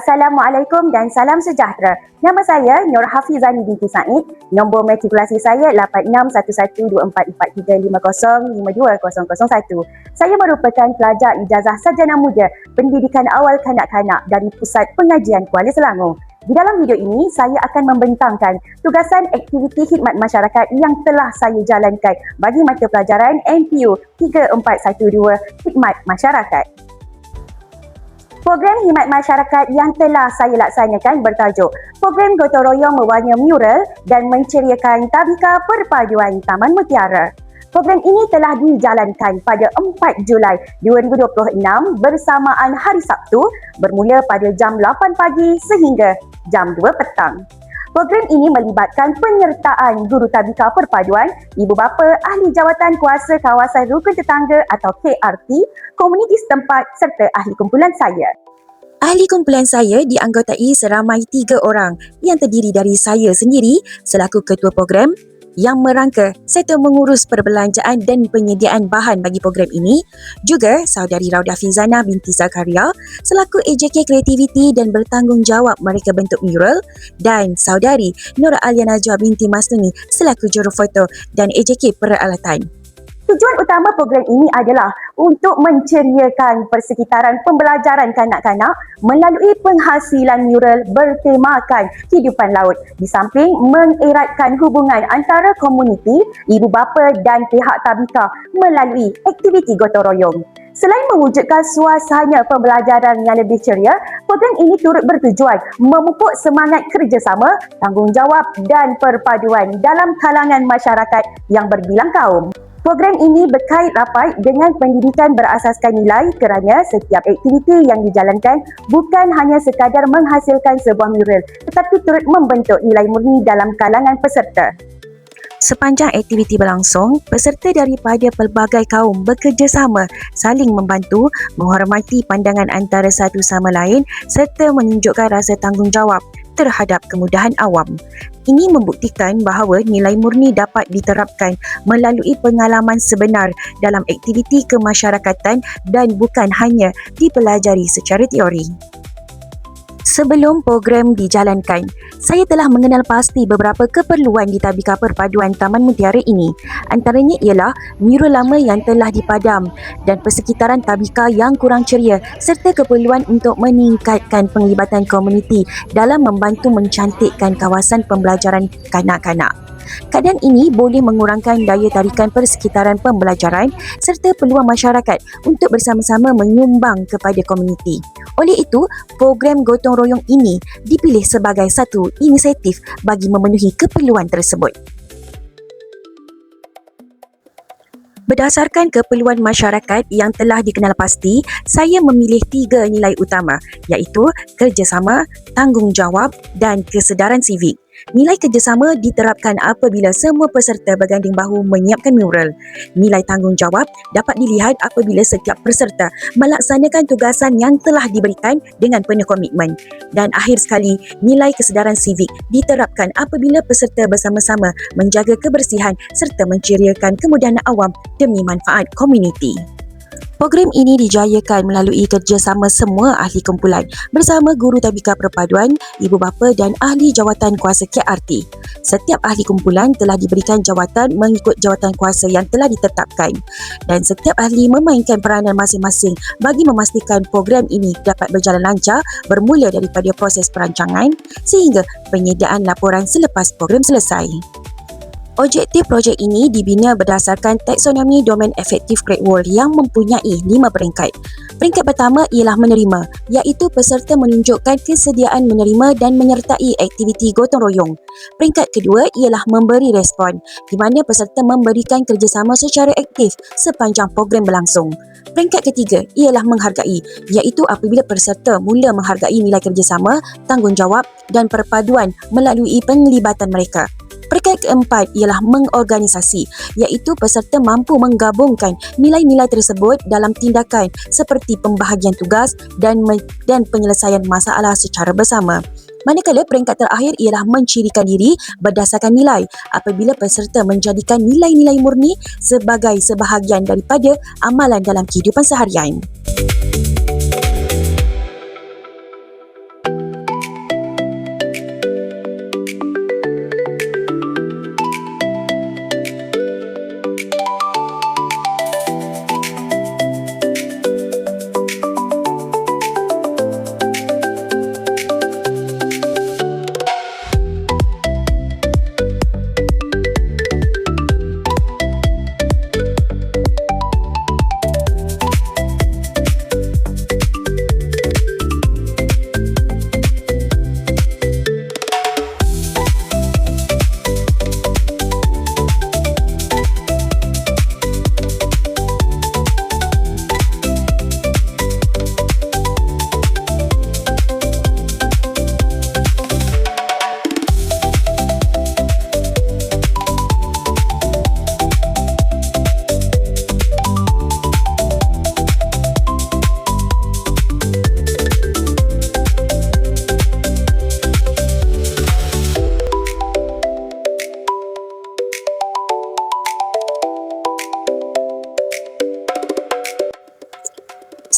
Assalamualaikum dan salam sejahtera. Nama saya Nur Hafizani binti Said. Nombor matrikulasi saya 8611243505020001. Saya merupakan pelajar ijazah sarjana muda pendidikan awal kanak-kanak dari Pusat Pengajian Kuala Selangor. Di dalam video ini, saya akan membentangkan tugasan aktiviti khidmat masyarakat yang telah saya jalankan bagi mata pelajaran MPU 3412 Khidmat Masyarakat. Program khidmat masyarakat yang telah saya laksanakan bertajuk Program Gotong Royong Mewarna Mural dan Menceriakan Tadika Perpaduan Taman Mutiara. Program ini telah dijalankan pada 4 Julai 2026 bersamaan hari Sabtu bermula pada jam 8 pagi sehingga jam 2 petang. Program ini melibatkan penyertaan guru tadika perpaduan, ibu bapa, ahli jawatan kuasa kawasan rukun tetangga atau KRT, komuniti setempat serta ahli kumpulan saya. Ahli kumpulan saya dianggotai seramai 3 orang yang terdiri dari saya sendiri selaku ketua program yang merangka serta mengurus perbelanjaan dan penyediaan bahan bagi program ini, juga saudari Raudah Fizana binti Zakaria selaku AJK Kreativiti dan bertanggungjawab mereka bentuk mural, dan saudari Nur Alia Najwa binti Masnuni selaku jurufoto dan AJK peralatan. Tujuan utama program ini adalah untuk menceriakan persekitaran pembelajaran kanak-kanak melalui penghasilan mural bertemakan kehidupan laut, di samping mengeratkan hubungan antara komuniti, ibu bapa dan pihak tabika melalui aktiviti gotong royong. Selain mewujudkan suasana pembelajaran yang lebih ceria, program ini turut bertujuan memupuk semangat kerjasama, tanggungjawab dan perpaduan dalam kalangan masyarakat yang berbilang kaum. Program ini berkait rapat dengan pendidikan berasaskan nilai kerana setiap aktiviti yang dijalankan bukan hanya sekadar menghasilkan sebuah mural tetapi turut membentuk nilai murni dalam kalangan peserta. Sepanjang aktiviti berlangsung, peserta daripada pelbagai kaum bekerjasama saling membantu, menghormati pandangan antara satu sama lain serta menunjukkan rasa tanggungjawab terhadap kemudahan awam. Ini membuktikan bahawa nilai murni dapat diterapkan melalui pengalaman sebenar dalam aktiviti kemasyarakatan dan bukan hanya dipelajari secara teori. Sebelum program dijalankan, saya telah mengenal pasti beberapa keperluan di Tadika Perpaduan Taman Mutiara ini. Antaranya ialah mural lama yang telah dipadam dan persekitaran tadika yang kurang ceria serta keperluan untuk meningkatkan penglibatan komuniti dalam membantu mencantikkan kawasan pembelajaran kanak-kanak. Keadaan ini boleh mengurangkan daya tarikan persekitaran pembelajaran serta peluang masyarakat untuk bersama-sama menyumbang kepada komuniti. Oleh itu, program gotong royong ini dipilih sebagai satu inisiatif bagi memenuhi keperluan tersebut. Berdasarkan keperluan masyarakat yang telah dikenal pasti, saya memilih 3 nilai utama iaitu kerjasama, tanggungjawab dan kesedaran sivik. Nilai kerjasama diterapkan apabila semua peserta berganding bahu menyiapkan mural. Nilai tanggungjawab dapat dilihat apabila setiap peserta melaksanakan tugasan yang telah diberikan dengan penuh komitmen. Dan akhir sekali, nilai kesedaran sivik diterapkan apabila peserta bersama-sama menjaga kebersihan serta menceriakan kemudahan awam demi manfaat komuniti. Program ini dijayakan melalui kerjasama semua ahli kumpulan bersama guru tadika perpaduan, ibu bapa dan ahli jawatan kuasa KRT. Setiap ahli kumpulan telah diberikan jawatan mengikut jawatan kuasa yang telah ditetapkan dan setiap ahli memainkan peranan masing-masing bagi memastikan program ini dapat berjalan lancar bermula daripada proses perancangan sehingga penyediaan laporan selepas program selesai. Objektif projek ini dibina berdasarkan taksonomi domain efektif Great Wall yang mempunyai 5 peringkat. Peringkat pertama ialah menerima, iaitu peserta menunjukkan kesediaan menerima dan menyertai aktiviti gotong royong. Peringkat kedua ialah memberi respon, di mana peserta memberikan kerjasama secara aktif sepanjang program berlangsung. Peringkat ketiga ialah menghargai, iaitu apabila peserta mula menghargai nilai kerjasama, tanggungjawab dan perpaduan melalui penglibatan mereka. Peringkat keempat ialah mengorganisasi, iaitu peserta mampu menggabungkan nilai-nilai tersebut dalam tindakan seperti pembahagian tugas dan penyelesaian masalah secara bersama. Manakala peringkat terakhir ialah mencirikan diri berdasarkan nilai apabila peserta menjadikan nilai-nilai murni sebagai sebahagian daripada amalan dalam kehidupan seharian.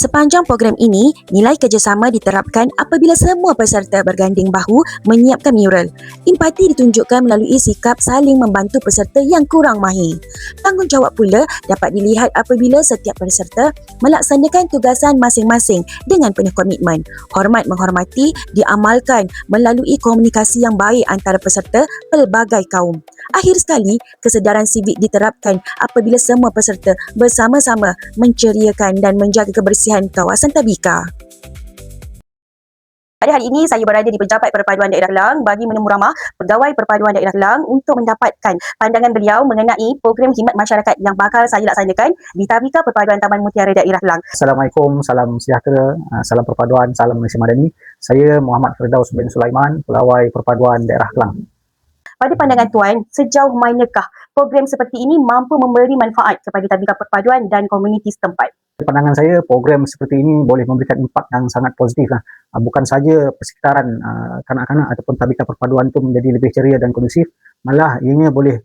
Sepanjang program ini, nilai kerjasama diterapkan apabila semua peserta berganding bahu menyiapkan mural. Empati ditunjukkan melalui sikap saling membantu peserta yang kurang mahir. Tanggungjawab pula dapat dilihat apabila setiap peserta melaksanakan tugasan masing-masing dengan penuh komitmen. Hormat menghormati diamalkan melalui komunikasi yang baik antara peserta pelbagai kaum. Akhir sekali, kesedaran sivik diterapkan apabila semua peserta bersama-sama menceriakan dan menjaga kebersihan kawasan tadika. Pada hari ini, saya berada di Pejabat Perpaduan Daerah Kelang bagi menemu ramah Pegawai Perpaduan Daerah Kelang untuk mendapatkan pandangan beliau mengenai program khidmat masyarakat yang bakal saya laksanakan di Tadika Perpaduan Taman Mutiara Daerah Kelang. Assalamualaikum, salam sejahtera, salam perpaduan, salam Malaysia Madani. Saya Muhammad Firdaus bin Sulaiman, Pegawai Perpaduan Daerah Kelang. Pada pandangan Tuan, sejauh manakah program seperti ini mampu memberi manfaat kepada Tadika Perpaduan dan komuniti setempat? Pandangan saya, program seperti ini boleh memberikan impak yang sangat positif. Bukan saja persekitaran kanak-kanak ataupun tadika perpaduan itu menjadi lebih ceria dan kondusif, malah ianya boleh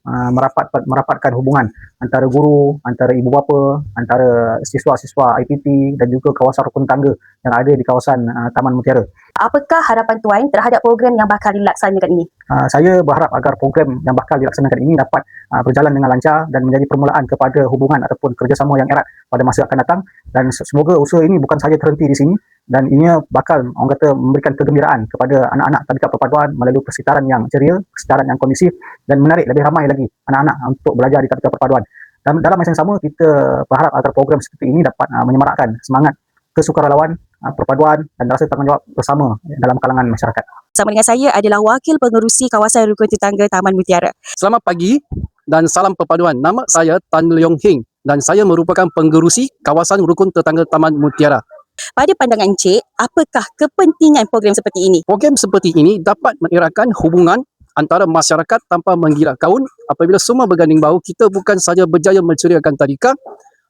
merapatkan hubungan antara guru, antara ibu bapa, antara siswa-siswa IPT dan juga kawasan rukun tangga yang ada di kawasan Taman Mutiara. Apakah harapan Tuan terhadap program yang bakal dilaksanakan ini? Saya berharap agar program yang bakal dilaksanakan ini dapat berjalan dengan lancar dan menjadi permulaan kepada hubungan ataupun kerjasama yang erat pada masa akan datang, dan semoga usaha ini bukan sahaja terhenti di sini dan ianya bakal orang kata memberikan kegembiraan kepada anak-anak tadika perpaduan melalui persekitaran yang ceria, persekitaran yang kondusif dan menarik lebih ramai lagi anak-anak untuk belajar di tadika perpaduan. Dan dalam masa yang sama, kita berharap agar program seperti ini dapat menyemarakkan semangat kesukarelawan, perpaduan dan rasa tanggungjawab bersama dalam kalangan masyarakat. Bersama dengan saya adalah Wakil Pengerusi Kawasan Rukun Tetangga Taman Mutiara. Selamat pagi dan salam perpaduan. Nama saya Tan Leong Heng dan saya merupakan Pengerusi Kawasan Rukun Tetangga Taman Mutiara. Pada pandangan Encik, apakah kepentingan program seperti ini? Program seperti ini dapat mengeratkan hubungan antara masyarakat tanpa menggilak kaum. Apabila semua berganding bahu, kita bukan saja berjaya menceriakan tadika,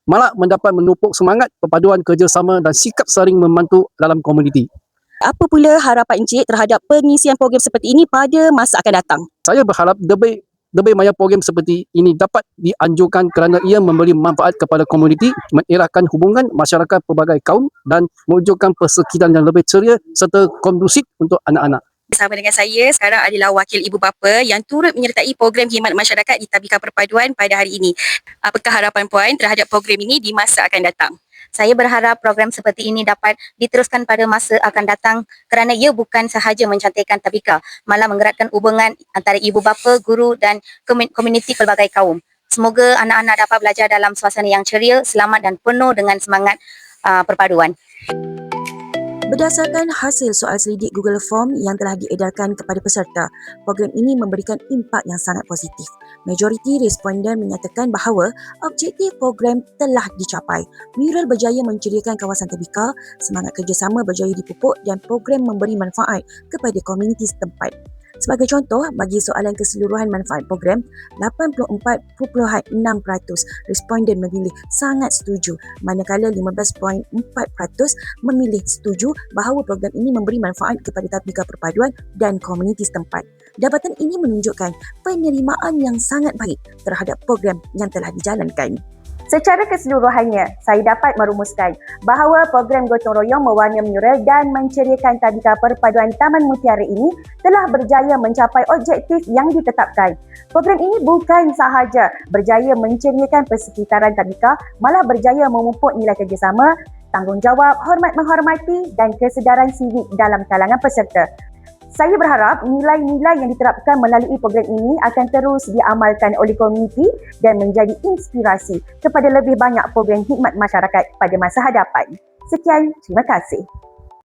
malah mendapat menupuk semangat perpaduan kerjasama dan sikap saling membantu dalam komuniti. Apa pula harapan Encik terhadap pengisian program seperti ini pada masa akan datang? Saya berharap lebih banyak program seperti ini dapat dianjurkan kerana ia memberi manfaat kepada komuniti, mengeratkan hubungan masyarakat pelbagai kaum dan mewujudkan persekitaran yang lebih ceria serta kondusif untuk anak-anak. Bersama dengan saya sekarang adalah wakil ibu bapa yang turut menyertai program khidmat masyarakat di Tadika Perpaduan pada hari ini. Apakah harapan puan terhadap program ini di masa akan datang? Saya berharap program seperti ini dapat diteruskan pada masa akan datang kerana ia bukan sahaja mencantikkan tadika, malah menggerakkan hubungan antara ibu bapa, guru dan komuniti pelbagai kaum. Semoga anak-anak dapat belajar dalam suasana yang ceria, selamat dan penuh dengan semangat perpaduan. Berdasarkan hasil soal selidik Google Form yang telah diedarkan kepada peserta, program ini memberikan impak yang sangat positif. Majoriti responden menyatakan bahawa objektif program telah dicapai. Mural berjaya menceriakan kawasan tadika, semangat kerjasama berjaya dipupuk dan program memberi manfaat kepada komuniti setempat. Sebagai contoh, bagi soalan keseluruhan manfaat program, 84.6% responden memilih sangat setuju, manakala 15.4% memilih setuju bahawa program ini memberi manfaat kepada tadika perpaduan dan komuniti setempat. Dapatan ini menunjukkan penerimaan yang sangat baik terhadap program yang telah dijalankan. Secara keseluruhannya, saya dapat merumuskan bahawa program gotong royong mewarna mural dan menceriakan tadika perpaduan Taman Mutiara ini telah berjaya mencapai objektif yang ditetapkan. Program ini bukan sahaja berjaya menceriakan persekitaran tadika, malah berjaya memupuk nilai kerjasama, tanggungjawab, hormat menghormati dan kesedaran sivik dalam kalangan peserta. Saya berharap nilai-nilai yang diterapkan melalui program ini akan terus diamalkan oleh komuniti dan menjadi inspirasi kepada lebih banyak program khidmat masyarakat pada masa hadapan. Sekian, terima kasih.